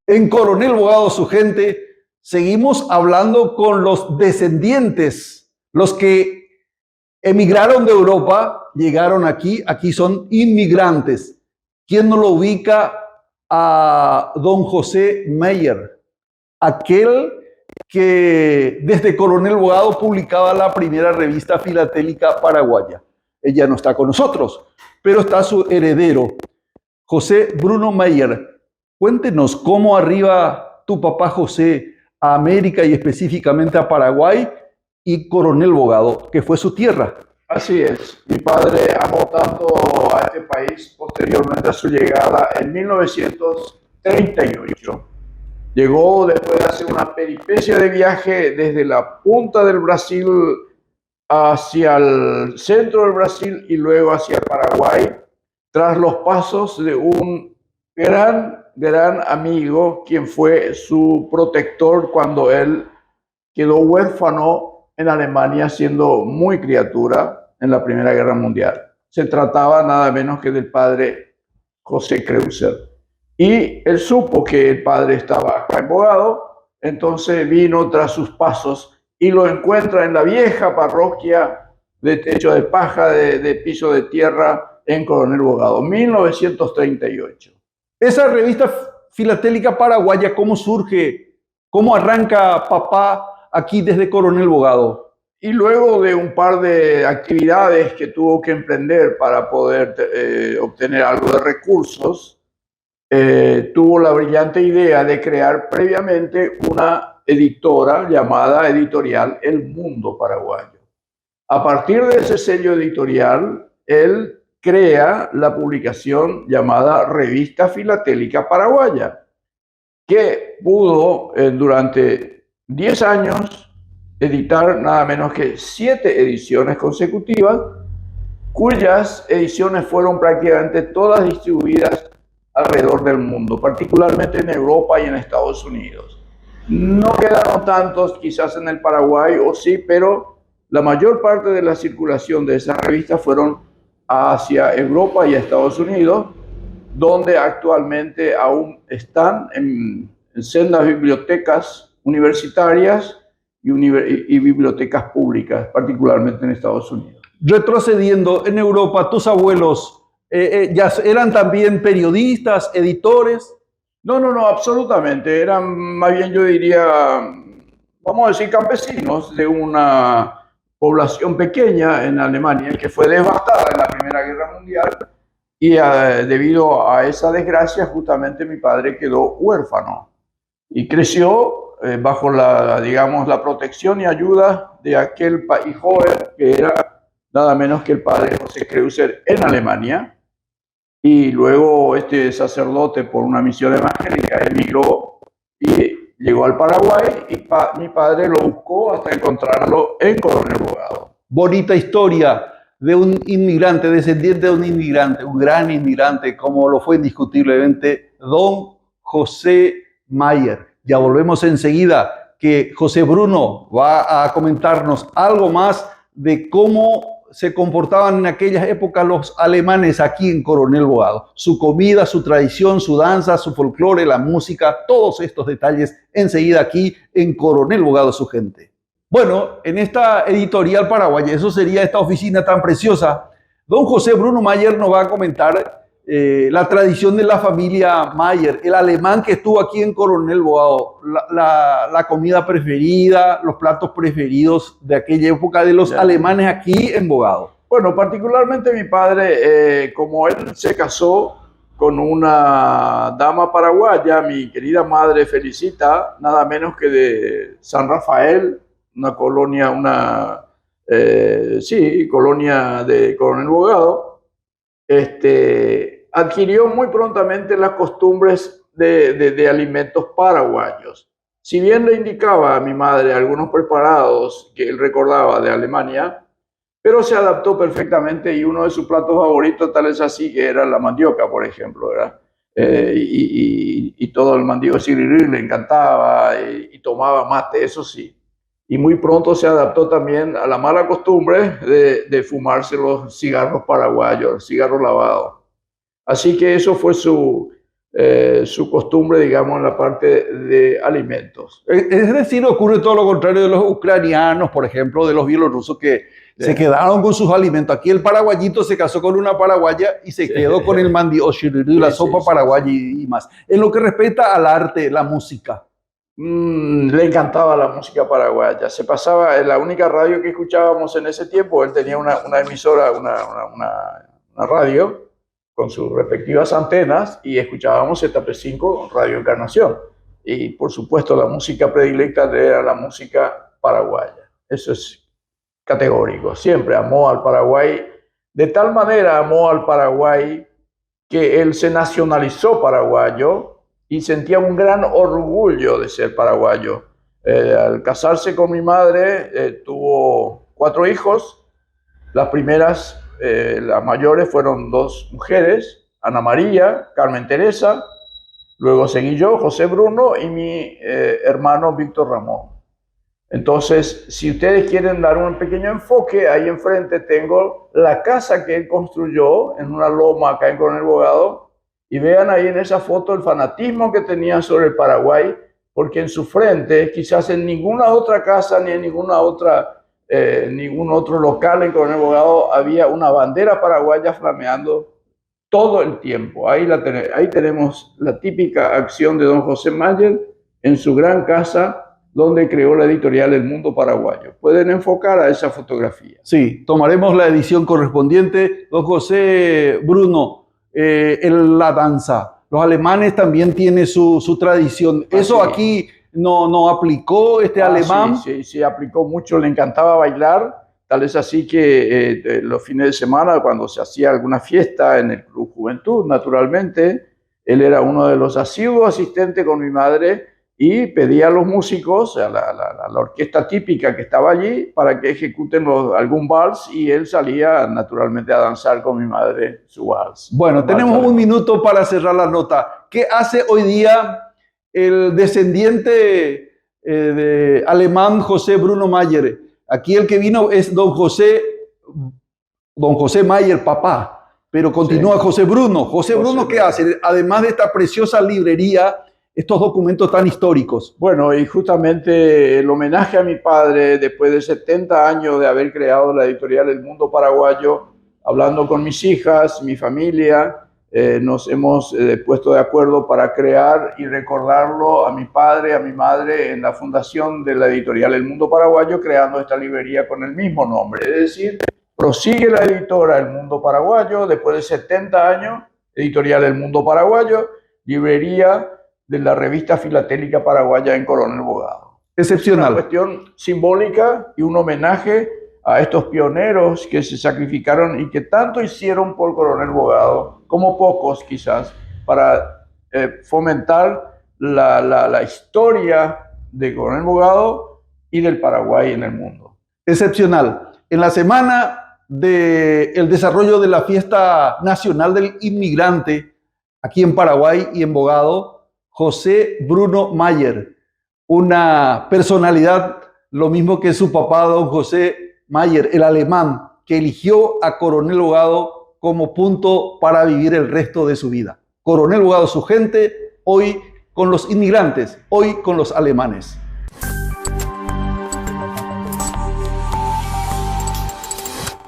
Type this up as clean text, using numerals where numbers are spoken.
En Coronel Bogado, su gente, seguimos hablando con los descendientes, los que emigraron de Europa, llegaron aquí son inmigrantes. ¿Quién no lo ubica a don José Meyer? Aquel que desde Coronel Bogado publicaba la primera revista filatélica paraguaya. Ella no está con nosotros, pero está su heredero, José Bruno Meyer. Cuéntenos cómo arriba tu papá José a América y específicamente a Paraguay y Coronel Bogado, que fue su tierra. Así es, mi padre amó tanto a este país posteriormente a su llegada en 1938. Llegó después de hacer una peripecia de viaje desde la punta del Brasil hacia el centro del Brasil y luego hacia Paraguay, tras los pasos de un gran amigo, quien fue su protector cuando él quedó huérfano en Alemania siendo muy criatura en la Primera Guerra Mundial. Se trataba nada menos que del padre José Kreuser. Y él supo que el padre estaba acá en Bogado, entonces vino tras sus pasos y lo encuentra en la vieja parroquia de techo de paja, de piso de tierra en Coronel Bogado, 1938. Esa revista filatélica paraguaya, ¿cómo surge? ¿Cómo arranca papá aquí desde Coronel Bogado? Y luego de un par de actividades que tuvo que emprender para poder obtener algo de recursos, tuvo la brillante idea de crear previamente una editora llamada Editorial El Mundo Paraguayo. A partir de ese sello editorial, él crea la publicación llamada Revista Filatélica Paraguaya, que pudo durante 10 años editar nada menos que 7 ediciones consecutivas, cuyas ediciones fueron prácticamente todas distribuidas alrededor del mundo, particularmente en Europa y en Estados Unidos. No quedaron tantos quizás en el Paraguay, o sí, pero la mayor parte de la circulación de esas revistas fueron hacia Europa y Estados Unidos, donde actualmente aún están en sendas bibliotecas universitarias y bibliotecas públicas, particularmente en Estados Unidos. Retrocediendo, en Europa, tus abuelos ya eran también periodistas, editores. No, absolutamente. Eran más bien, yo diría, vamos a decir, campesinos de una población pequeña en Alemania que fue devastada en la Primera Guerra Mundial y debido a esa desgracia justamente mi padre quedó huérfano y creció bajo la protección y ayuda de aquel país joven que era nada menos que el padre José Kreuser en Alemania. Y luego este sacerdote, por una misión evangélica, emigró y llegó al Paraguay y mi padre lo buscó hasta encontrarlo en Coronel Bogado. Bonita historia de un inmigrante, descendiente de un inmigrante, un gran inmigrante, como lo fue indiscutiblemente don José Meyer. Ya volvemos enseguida, que José Bruno va a comentarnos algo más de cómo se comportaban en aquellas épocas los alemanes aquí en Coronel Bogado. Su comida, su tradición, su danza, su folclore, la música, todos estos detalles enseguida aquí en Coronel Bogado, su gente. Bueno, en esta editorial paraguaya, eso sería esta oficina tan preciosa, don José Bruno Meyer nos va a comentar la tradición de la familia Meyer, el alemán que estuvo aquí en Coronel Bogado, la comida preferida, los platos preferidos de aquella época de los alemanes aquí en Bogado. Bueno, particularmente mi padre, como él se casó con una dama paraguaya, mi querida madre Felicita, nada menos que de San Rafael, una colonia, colonia de Coronel Bogado, adquirió muy prontamente las costumbres de alimentos paraguayos. Si bien le indicaba a mi madre algunos preparados que él recordaba de Alemania, pero se adaptó perfectamente y uno de sus platos favoritos tal es así que era la mandioca, por ejemplo, ¿verdad? Y todo el mandioca sirirí le encantaba y tomaba mate, eso sí. Y muy pronto se adaptó también a la mala costumbre de fumarse los cigarros paraguayos, cigarros lavados. Así que eso fue su su costumbre, digamos, en la parte de alimentos. Es decir, ocurre todo lo contrario de los ucranianos, por ejemplo, de los bielorrusos que se quedaron con sus alimentos. Aquí el paraguayito se casó con una paraguaya y se quedó con el mandioshiriri, la sopa paraguaya y más. En lo que respecta al arte, la música. Le encantaba la música paraguaya. Se pasaba, en la única radio que escuchábamos en ese tiempo, él tenía una emisora, una radio con sus respectivas antenas y escuchábamos ZP5 Radio Encarnación. Y por supuesto la música predilecta era la música paraguaya. Eso es categórico. Siempre amó al Paraguay. De tal manera amó al Paraguay que él se nacionalizó paraguayo y sentía un gran orgullo de ser paraguayo. Al casarse con mi madre, tuvo 4 hijos. Las primeras, las mayores, fueron 2 mujeres, Ana María, Carmen Teresa. Luego seguí yo, José Bruno, y mi hermano Víctor Ramón. Entonces, si ustedes quieren dar un pequeño enfoque, ahí enfrente tengo la casa que él construyó en una loma acá en Coronel Bogado. Y vean ahí en esa foto el fanatismo que tenía sobre el Paraguay, porque en su frente, quizás en ninguna otra casa ni en ningún otro local en Coronel Bogado había una bandera paraguaya flameando todo el tiempo. Ahí tenemos la típica acción de don José Mayer en su gran casa, donde creó la editorial El Mundo Paraguayo. Pueden enfocar a esa fotografía. Sí, tomaremos la edición correspondiente. Don José Bruno, la danza. Los alemanes también tienen su tradición. ¿Eso aquí no aplicó alemán? Sí, aplicó mucho. Le encantaba bailar. Tal es así que los fines de semana, cuando se hacía alguna fiesta en el Club Juventud, naturalmente, él era uno de los asiduos asistentes con mi madre y pedía a los músicos, a la orquesta típica que estaba allí, para que ejecuten algún vals, y él salía naturalmente a danzar con mi madre su vals. Bueno, tenemos un minuto para cerrar la nota. ¿Qué hace hoy día el descendiente de alemán José Bruno Mayer? Aquí el que vino es don José Mayer, papá, pero continúa José Bruno. José Bruno, ¿qué hace? Además de esta preciosa librería, estos documentos tan históricos. Bueno, y justamente el homenaje a mi padre, después de 70 años de haber creado la editorial El Mundo Paraguayo, hablando con mis hijas, mi familia, nos hemos puesto de acuerdo para crear y recordarlo a mi padre, a mi madre, en la fundación de la editorial El Mundo Paraguayo, creando esta librería con el mismo nombre. Es decir, prosigue la editora El Mundo Paraguayo, después de 70 años, editorial El Mundo Paraguayo, librería de la revista filatélica paraguaya en Coronel Bogado. Excepcional. Es una cuestión simbólica y un homenaje a estos pioneros que se sacrificaron y que tanto hicieron por Coronel Bogado, como pocos quizás, para fomentar la historia de Coronel Bogado y del Paraguay en el mundo. Excepcional. En la semana del desarrollo de la Fiesta Nacional del Inmigrante, aquí en Paraguay y en Bogado, José Bruno Mayer, una personalidad, lo mismo que su papá, don José Mayer, el alemán, que eligió a Coronel Bogado como punto para vivir el resto de su vida. Coronel Bogado, su gente, hoy con los inmigrantes, hoy con los alemanes.